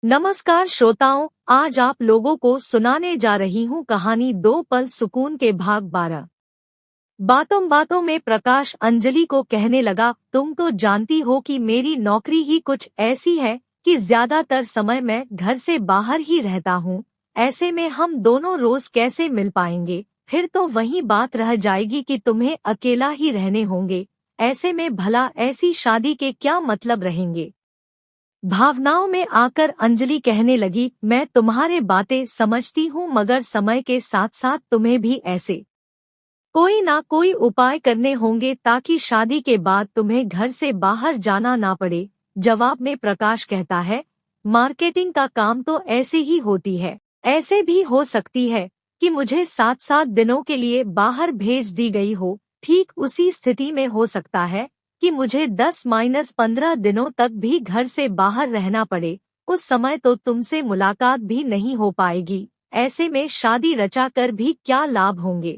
नमस्कार श्रोताओं, आज आप लोगों को सुनाने जा रही हूँ कहानी 2 पल सुकून के भाग 12। बातों बातों में प्रकाश अंजलि को कहने लगा, तुम तो जानती हो कि मेरी नौकरी ही कुछ ऐसी है कि ज्यादातर समय मैं घर से बाहर ही रहता हूँ। ऐसे में हम दोनों रोज कैसे मिल पाएंगे? फिर तो वही बात रह जाएगी कि तुम्हें अकेला ही रहने होंगे। ऐसे में भला ऐसी शादी के क्या मतलब रहेंगे? भावनाओं में आकर अंजलि कहने लगी, मैं तुम्हारे बातें समझती हूँ, मगर समय के साथ साथ तुम्हें भी ऐसे कोई ना कोई उपाय करने होंगे ताकि शादी के बाद तुम्हें घर से बाहर जाना ना पड़े। जवाब में प्रकाश कहता है, मार्केटिंग का काम तो ऐसे ही होती है। ऐसे भी हो सकती है कि मुझे 7-7 दिनों के लिए बाहर भेज दी गई हो। ठीक उसी स्थिति में हो सकता है कि मुझे 10-15 दिनों तक भी घर से बाहर रहना पड़े। उस समय तो तुमसे मुलाकात भी नहीं हो पाएगी। ऐसे में शादी रचा कर भी क्या लाभ होंगे?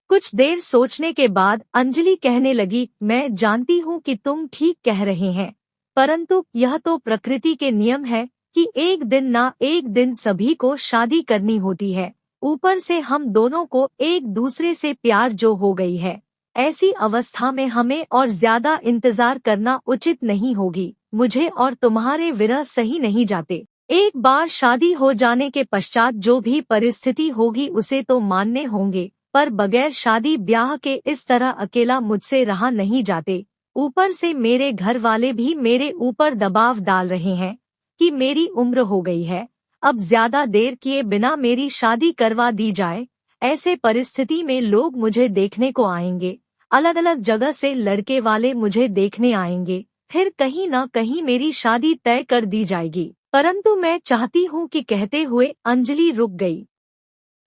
कुछ देर सोचने के बाद अंजलि कहने लगी, मैं जानती हूँ कि तुम ठीक कह रहे हैं, परंतु यह तो प्रकृति के नियम है कि एक दिन ना एक दिन सभी को शादी करनी होती है। ऊपर से हम दोनों को एक दूसरे से प्यार जो हो गई है, ऐसी अवस्था में हमें और ज्यादा इंतजार करना उचित नहीं होगी। मुझे और तुम्हारे विरह सही नहीं जाते। एक बार शादी हो जाने के पश्चात जो भी परिस्थिति होगी उसे तो मानने होंगे, पर बगैर शादी ब्याह के इस तरह अकेला मुझसे रहा नहीं जाते। ऊपर से मेरे घर वाले भी मेरे ऊपर दबाव डाल रहे हैं कि मेरी उम्र हो गई है, अब ज्यादा देर किए बिना मेरी शादी करवा दी जाए। ऐसे परिस्थिति में लोग मुझे देखने को आएंगे, अलग अलग जगह से लड़के वाले मुझे देखने आएंगे, फिर कहीं न कहीं मेरी शादी तय कर दी जाएगी। परंतु मैं चाहती हूँ कि कहते हुए अंजलि रुक गई।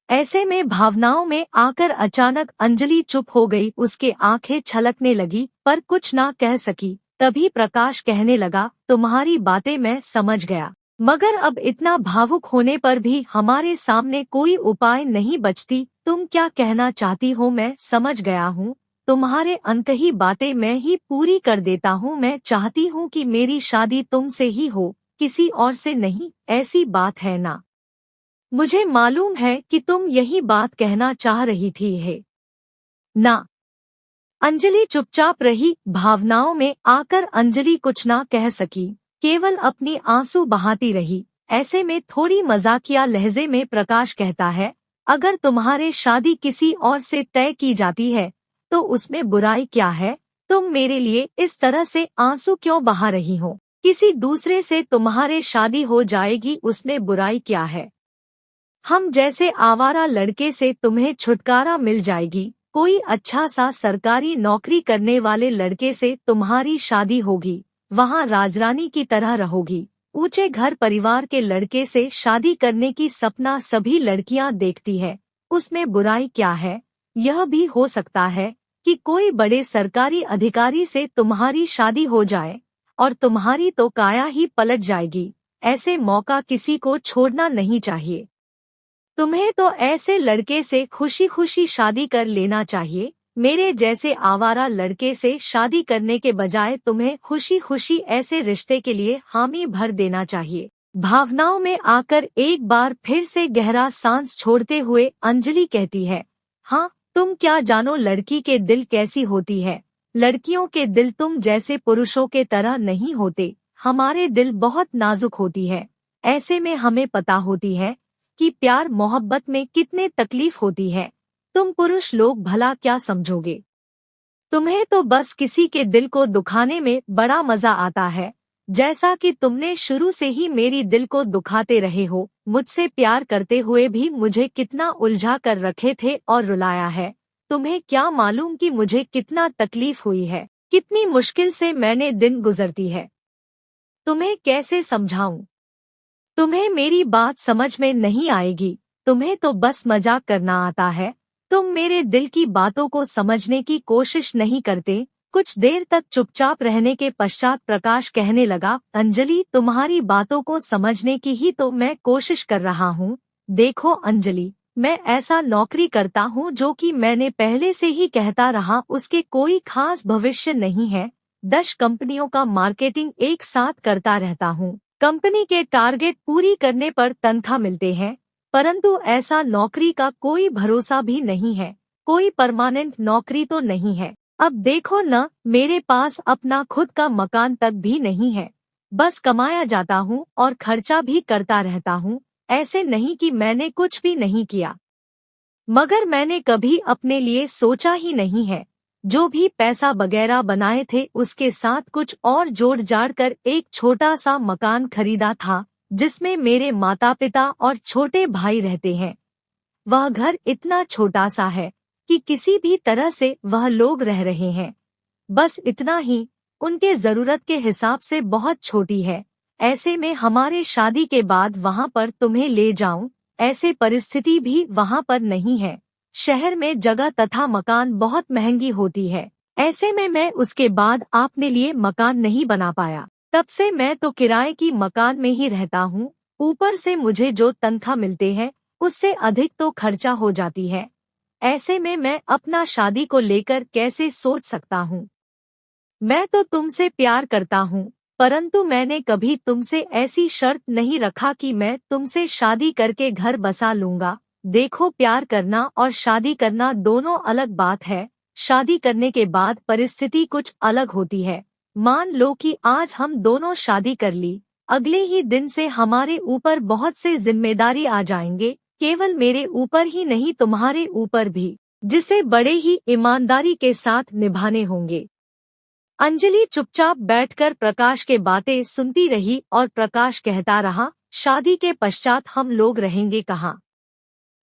ऐसे में भावनाओं में आकर अचानक अंजलि चुप हो गई। उसके आंखें छलकने लगी पर कुछ ना कह सकी। तभी प्रकाश कहने लगा, तुम्हारी बातें मैं समझ गया, मगर अब इतना भावुक होने पर भी हमारे सामने कोई उपाय नहीं बचती। तुम क्या कहना चाहती हो मैं समझ गया हूँ। तुम्हारे अनकही बातें मैं ही पूरी कर देता हूँ। मैं चाहती हूँ कि मेरी शादी तुमसे ही हो, किसी और से नहीं। ऐसी बात है ना? मुझे मालूम है कि तुम यही बात कहना चाह रही थी है ना? अंजलि चुपचाप रही। भावनाओं में आकर अंजलि कुछ ना कह सकी, केवल अपनी आंसू बहाती रही। ऐसे में थोड़ी मजाकिया लहजे में प्रकाश कहता है, अगर तुम्हारे शादी किसी और से तय की जाती है तो उसमें बुराई क्या है? तुम मेरे लिए इस तरह से आंसू क्यों बहा रही हो? किसी दूसरे से तुम्हारे शादी हो जाएगी, उसमें बुराई क्या है? हम जैसे आवारा लड़के से तुम्हें छुटकारा मिल जाएगी। कोई अच्छा सा सरकारी नौकरी करने वाले लड़के से तुम्हारी शादी होगी, वहाँ राजरानी की तरह रहोगी। ऊंचे घर परिवार के लड़के से शादी करने की सपना सभी लड़कियां देखती है, उसमें बुराई क्या है? यह भी हो सकता है कि कोई बड़े सरकारी अधिकारी से तुम्हारी शादी हो जाए और तुम्हारी तो काया ही पलट जाएगी। ऐसे मौका किसी को छोड़ना नहीं चाहिए। तुम्हें तो ऐसे लड़के से खुशी खुशी शादी कर लेना चाहिए। मेरे जैसे आवारा लड़के से शादी करने के बजाय तुम्हें खुशी खुशी ऐसे रिश्ते के लिए हामी भर देना चाहिए। भावनाओं में आकर एक बार फिर से गहरा सांस छोड़ते हुए अंजलि कहती है, हाँ, तुम क्या जानो लड़की के दिल कैसी होती है। लड़कियों के दिल तुम जैसे पुरुषों के तरह नहीं होते। हमारे दिल बहुत नाजुक होती है। ऐसे में हमें पता होती है कि प्यार मोहब्बत में कितने तकलीफ होती है। तुम पुरुष लोग भला क्या समझोगे? तुम्हें तो बस किसी के दिल को दुखाने में बड़ा मजा आता है, जैसा कि तुमने शुरू से ही मेरी दिल को दुखाते रहे हो। मुझसे प्यार करते हुए भी मुझे कितना उलझा कर रखे थे और रुलाया है। तुम्हें क्या मालूम कि मुझे कितना तकलीफ हुई है, कितनी मुश्किल से मैंने दिन गुजरती है। तुम्हें कैसे समझाऊं? तुम्हें मेरी बात समझ में नहीं आएगी। तुम्हें तो बस मजाक करना आता है। तुम मेरे दिल की बातों को समझने की कोशिश नहीं करते। कुछ देर तक चुपचाप रहने के पश्चात प्रकाश कहने लगा, अंजलि, तुम्हारी बातों को समझने की ही तो मैं कोशिश कर रहा हूँ। देखो अंजलि, मैं ऐसा नौकरी करता हूँ जो कि मैंने पहले से ही कहता रहा, उसके कोई खास भविष्य नहीं है। 10 कंपनियों का मार्केटिंग एक साथ करता रहता हूँ। कंपनी के टारगेट पूरी करने पर तनख्वाह मिलते हैं, परंतु ऐसा नौकरी का कोई भरोसा भी नहीं है। कोई परमानेंट नौकरी तो नहीं है। अब देखो न, मेरे पास अपना खुद का मकान तक भी नहीं है। बस कमाया जाता हूँ और खर्चा भी करता रहता हूँ। ऐसे नहीं कि मैंने कुछ भी नहीं किया, मगर मैंने कभी अपने लिए सोचा ही नहीं है। जो भी पैसा वगैरह बनाए थे उसके साथ कुछ और जोड़ जाड़ कर एक छोटा सा मकान खरीदा था, जिसमें मेरे माता पिता और छोटे भाई रहते हैं। वह घर इतना छोटा सा है कि किसी भी तरह से वह लोग रह रहे हैं। बस इतना ही, उनके जरूरत के हिसाब से बहुत छोटी है। ऐसे में हमारे शादी के बाद वहाँ पर तुम्हें ले जाऊं, ऐसे परिस्थिति भी वहाँ पर नहीं है। शहर में जगह तथा मकान बहुत महंगी होती है। ऐसे में मैं उसके बाद आपने लिए मकान नहीं बना पाया। तब से मैं तो किराए की मकान में ही रहता हूँ। ऊपर से मुझे जो तनख्वाह मिलते हैं उससे अधिक तो खर्चा हो जाती है। ऐसे में मैं अपना शादी को लेकर कैसे सोच सकता हूँ। मैं तो तुमसे प्यार करता हूँ, परंतु मैंने कभी तुमसे ऐसी शर्त नहीं रखा कि मैं तुमसे शादी करके घर बसा लूंगा। देखो, प्यार करना और शादी करना दोनों अलग बात है। शादी करने के बाद परिस्थिति कुछ अलग होती है। मान लो कि आज हम दोनों शादी कर ली, अगले ही दिन से हमारे ऊपर बहुत से जिम्मेदारी आ जाएंगे, केवल मेरे ऊपर ही नहीं तुम्हारे ऊपर भी, जिसे बड़े ही ईमानदारी के साथ निभाने होंगे। अंजलि चुपचाप बैठकर प्रकाश के बातें सुनती रही और प्रकाश कहता रहा, शादी के पश्चात हम लोग रहेंगे कहाँ?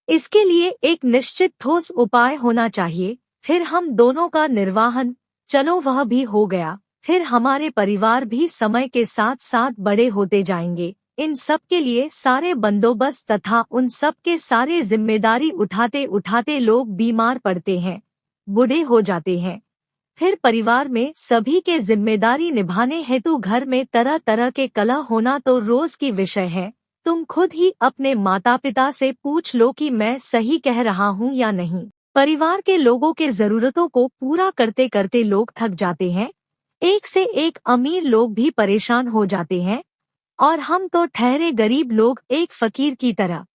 इसके लिए एक निश्चित ठोस उपाय होना चाहिए। फिर हम दोनों का निर्वाहन, चलो वह भी हो गया। फिर हमारे परिवार भी समय के साथ साथ बड़े होते जाएंगे। इन सब के लिए सारे बंदोबस्त तथा उन सब के सारे जिम्मेदारी उठाते उठाते लोग बीमार पड़ते हैं, बूढ़े हो जाते हैं। फिर परिवार में सभी के जिम्मेदारी निभाने हेतु घर में तरह तरह के कलह होना तो रोज की विषय है। तुम खुद ही अपने माता पिता से पूछ लो कि मैं सही कह रहा हूँ या नहीं। परिवार के लोगों के जरूरतों को पूरा करते करते लोग थक जाते हैं। एक से एक अमीर लोग भी परेशान हो जाते हैं, और हम तो ठहरे गरीब लोग एक फकीर की तरह।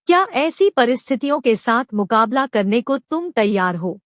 क्या ऐसी परिस्थितियों के साथ मुकाबला करने को तुम तैयार हो?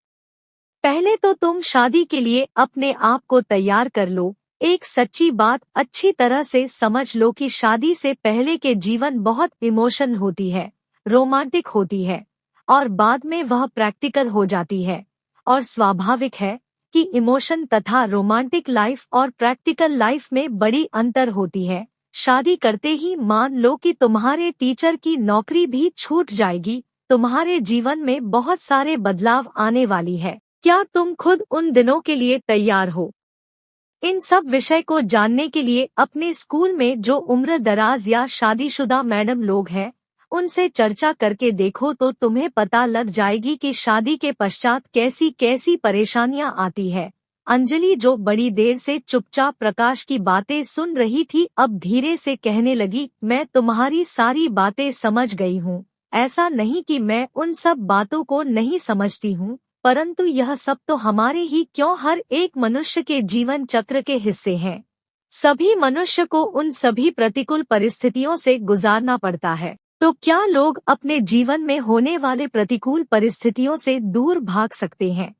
पहले तो तुम शादी के लिए अपने आप को तैयार कर लो। एक सच्ची बात अच्छी तरह से समझ लो कि शादी से पहले के जीवन बहुत इमोशन होती है, रोमांटिक होती है, और बाद में वह प्रैक्टिकल हो जाती है। और स्वाभाविक है कि इमोशन तथा रोमांटिक लाइफ और प्रैक्टिकल लाइफ में बड़ी अंतर होती है। शादी करते ही मान लो कि तुम्हारे टीचर की नौकरी भी छूट जाएगी। तुम्हारे जीवन में बहुत सारे बदलाव आने वाली है। क्या तुम खुद उन दिनों के लिए तैयार हो? इन सब विषय को जानने के लिए अपने स्कूल में जो उम्र दराज या शादीशुदा मैडम लोग हैं, उनसे चर्चा करके देखो तो तुम्हें पता लग जाएगी कि शादी के पश्चात कैसी कैसी परेशानियां आती है। अंजलि, जो बड़ी देर से चुपचाप प्रकाश की बातें सुन रही थी, अब धीरे से कहने लगी, मैं तुम्हारी सारी बातें समझ गई हूँ। ऐसा नहीं कि मैं उन सब बातों को नहीं समझती हूँ, परंतु यह सब तो हमारे ही क्यों हर एक मनुष्य के जीवन चक्र के हिस्से हैं। सभी मनुष्य को उन सभी प्रतिकूल परिस्थितियों से गुजारना पड़ता है। तो क्या लोग अपने जीवन में होने वाले प्रतिकूल परिस्थितियों से दूर भाग सकते हैं?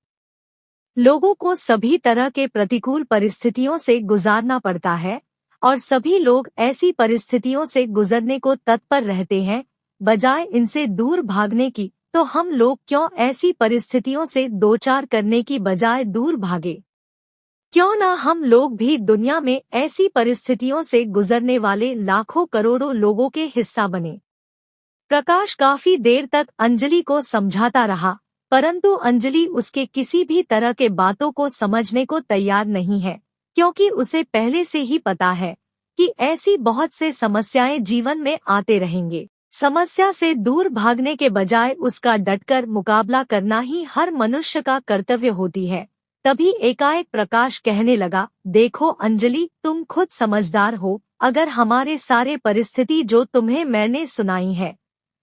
लोगों को सभी तरह के प्रतिकूल परिस्थितियों से गुजारना पड़ता है, और सभी लोग ऐसी परिस्थितियों से गुजरने को तत्पर रहते हैं। बजाय इनसे दूर भागने की, तो हम लोग क्यों ऐसी परिस्थितियों से दो चार करने की बजाय दूर भागे? क्यों ना हम लोग भी दुनिया में ऐसी परिस्थितियों से गुजरने वाले लाखों करोड़ों लोगों के हिस्सा बने। प्रकाश काफी देर तक अंजलि को समझाता रहा, परंतु अंजलि उसके किसी भी तरह के बातों को समझने को तैयार नहीं है, क्योंकि उसे पहले से ही पता है कि ऐसी बहुत से समस्याएं जीवन में आते रहेंगे। समस्या से दूर भागने के बजाय उसका डटकर मुकाबला करना ही हर मनुष्य का कर्तव्य होती है। तभी एकाएक प्रकाश कहने लगा, देखो अंजलि, तुम खुद समझदार हो। अगर हमारे सारे परिस्थिति जो तुम्हें मैंने सुनाई है,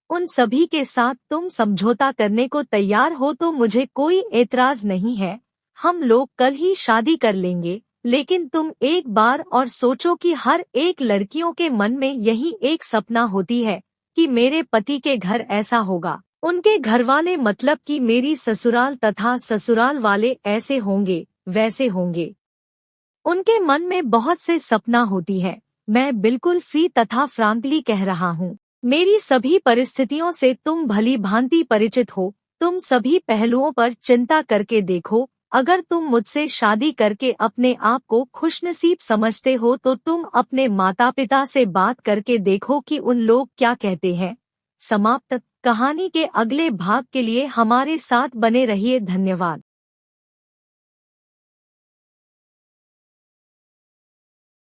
उन सभी के साथ तुम समझौता करने को तैयार हो तो मुझे कोई एतराज नहीं है। हम लोग कल ही शादी कर लेंगे। लेकिन तुम एक बार और सोचो कि हर एक लड़कियों के मन में यही एक सपना होती है कि मेरे पति के घर ऐसा होगा, उनके घरवाले मतलब कि मेरी ससुराल तथा ससुराल वाले ऐसे होंगे वैसे होंगे। उनके मन में बहुत से सपना होती है। मैं बिल्कुल फ्री तथा फ्रांकली कह रहा हूँ। मेरी सभी परिस्थितियों से तुम भली भांति परिचित हो। तुम सभी पहलुओं पर चिंता करके देखो। अगर तुम मुझसे शादी करके अपने आप को खुशनसीब समझते हो तो तुम अपने माता पिता से बात करके देखो कि उन लोग क्या कहते हैं। समाप्त। कहानी के अगले भाग के लिए हमारे साथ बने रहिए। धन्यवाद।